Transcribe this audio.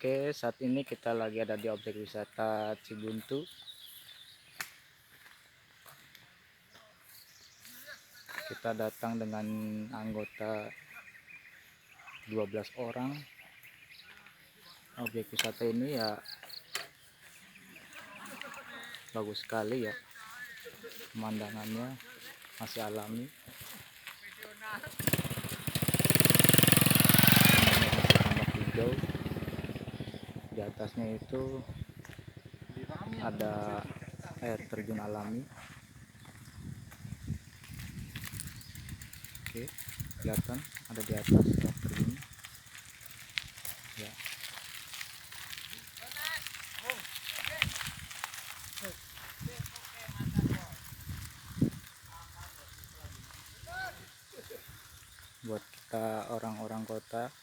Oke, saat ini kita lagi ada di objek wisata Cibuntu. Kita datang dengan anggota 12 orang. Objek wisata ini ya bagus sekali ya, pemandangannya masih alami. Tambah hijau. Di atasnya itu ada air terjun alami. Oke, kelihatan ada di atas air terjun. Ya. Buat kita orang-orang kota